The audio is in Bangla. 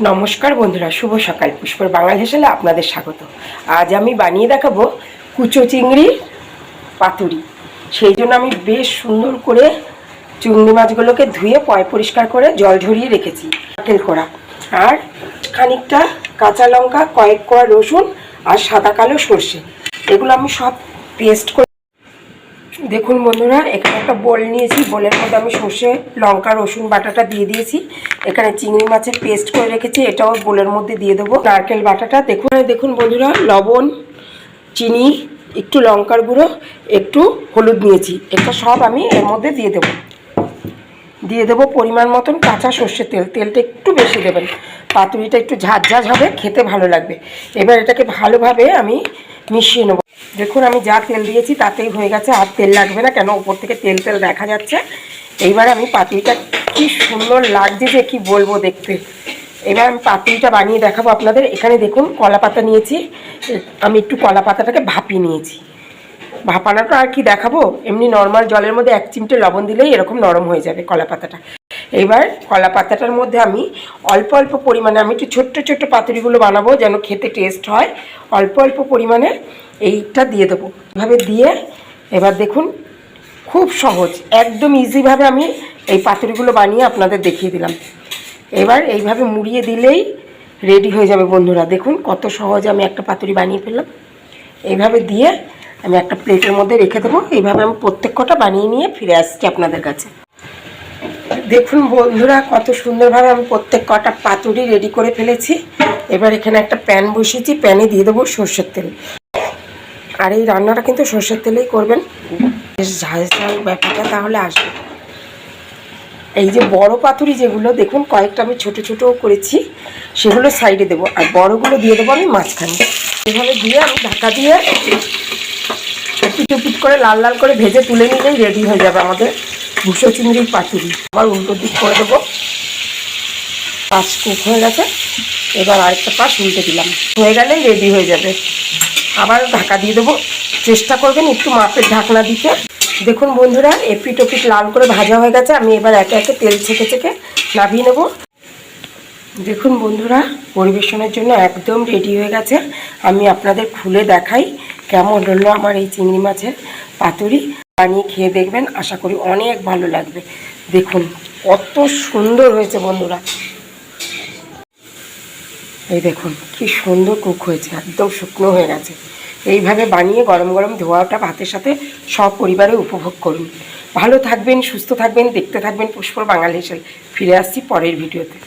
নমস্কার বন্ধুরা, শুভ সকাল। পুষ্পর বাঙাল হেসেলে আপনাদের স্বাগত। আজ আমি বানিয়ে দেখাবো কুচো চিংড়ি পাতুরি। সেই জন্য আমি বেশ সুন্দর করে চিংড়ি মাছগুলোকে ধুয়ে পরিষ্কার করে জল ঝরিয়ে রেখেছি, তেল করা, আর খানিকটা কাঁচা লঙ্কা, কয়েক কোয়া রসুন আর সাদা কালো সর্ষে, এগুলো আমি সব পেস্ট করে। দেখুন বন্ধুরা, এখানে একটা বোল নিয়েছি, বোলের মধ্যে আমি সর্ষে, লঙ্কা, রসুন বাটাটা দিয়ে দিয়েছি। এখানে চিংড়ি মাছের পেস্ট করে রেখেছি, এটাও বোলের মধ্যে দিয়ে দেবো। নারকেল বাটাটা দেখুন বন্ধুরা, লবণ, চিনি, একটু লঙ্কার গুঁড়ো, একটু হলুদ নিয়েছি, এটা সব আমি এর মধ্যে দিয়ে দেবো পরিমাণ মতন কাঁচা সর্ষের তেল। তেলটা একটু বেশি দেবেন, পাতুরিটা একটু ঝাঁঝ হবে, খেতে ভালো লাগবে। এবার এটাকে ভালোভাবে আমি মিশিয়ে নেবো। দেখুন আমি যা তেল দিয়েছি তাতেই হয়ে গেছে, আর তেল লাগবে না, কেন উপর থেকে তেল দেখা যাচ্ছে। এইবার আমি পাতুরিটা কি সুন্দর লাগছে যে কি বলবো দেখতে। এবার আমি পাতুরিটা বানিয়ে দেখাবো আপনাদের। এখানে দেখুন কলা পাতা নিয়েছি, আমি একটু কলা পাতাটাকে ভাপিয়ে নিয়েছি। ভাপানোটা আর কি দেখাবো, এমনি নর্মাল জলের মধ্যে 1 চিমটে লবণ দিলেই এরকম নরম হয়ে যাবে কলা পাতাটা। এবার কলা পাতাটার মধ্যে আমি অল্প অল্প পরিমাণে, আমি একটু ছোট্ট ছোট্ট পাতুরিগুলো বানাবো যেন খেতে টেস্ট হয়, অল্প অল্প পরিমাণে এইটা দিয়ে দেবো। এভাবে দিয়ে এবার দেখুন খুব সহজ, একদম ইজিভাবে আমি এই পাতুরিগুলো বানিয়ে আপনাদের দেখিয়ে দিলাম। এবার এইভাবে মুড়িয়ে দিলেই রেডি হয়ে যাবে বন্ধুরা। দেখুন কত সহজে আমি একটা পাতুরি বানিয়ে ফেললাম। এইভাবে দিয়ে আমি একটা প্লেটের মধ্যে রেখে দেবো। এইভাবে আমি প্রত্যেক কটা বানিয়ে নিয়ে ফিরে আসছি আপনাদের কাছে। দেখুন বন্ধুরা, কত সুন্দরভাবে আমি প্রত্যেক কটা পাতুরি রেডি করে ফেলেছি। এবার এখানে একটা প্যান বসিয়েছি, প্যানে দিয়ে দেবো সর্ষের তেল। আর এই রান্নাটা কিন্তু সর্ষের তেলেই করবেন, বেশ ঝাল ঝাল ব্যাপারটা তাহলে আসবে। এই যে বড় পাতুরি যেগুলো দেখুন কয়েকটা আমি ছোট ছোট করেছি, সেগুলো সাইডে দেবো, আর বড়গুলো দিয়ে দেবো আমি মাঝখানে। এভাবে দিয়ে আমি ঢাকা দিয়ে পিট করে লাল লাল করে ভেজে তুলে নিলেই রেডি হয়ে যাবে আমাদের ভুষো চিংড়ির পাতুরি। আবার উল্টো দিক করে দেবো। পাঁচ কুক হয়ে গেছে, এবার আরেকটা পাশ উল্টে দিলাম, হয়ে গেলেই রেডি হয়ে যাবে। আবার ঢাকা দিয়ে দেবো। চেষ্টা করবেন একটু মাপের ঢাকনা দিতে। দেখুন বন্ধুরা, এপিট ওপিট লাল করে ভাজা হয়ে গেছে, আমি এবার একে একে তেল ছেঁকে নামিয়ে নেব। দেখুন বন্ধুরা, পরিবেশনের জন্য একদম রেডি হয়ে গেছে। আমি আপনাদের খুলে দেখাই কেমন হলো আমার এই চিংড়ি মাছের পাতুরি। বানিয়ে খেয়ে দেখবেন, আশা করি অনেক ভালো লাগবে। দেখুন কত সুন্দর হয়েছে বন্ধুরা, এই দেখুন কি সুন্দর কুক হয়েছে, একদম শুকনো হয়ে গেছে। এইভাবে বানিয়ে গরম গরম ধোয়াটা ভাতের সাথে সব পরিবারে উপভোগ করুন। ভালো থাকবেন, সুস্থ থাকবেন, দেখতে থাকবেন পুষ্পর বাঙাল হেসেল। ফিরে আসছি পরের ভিডিওতে।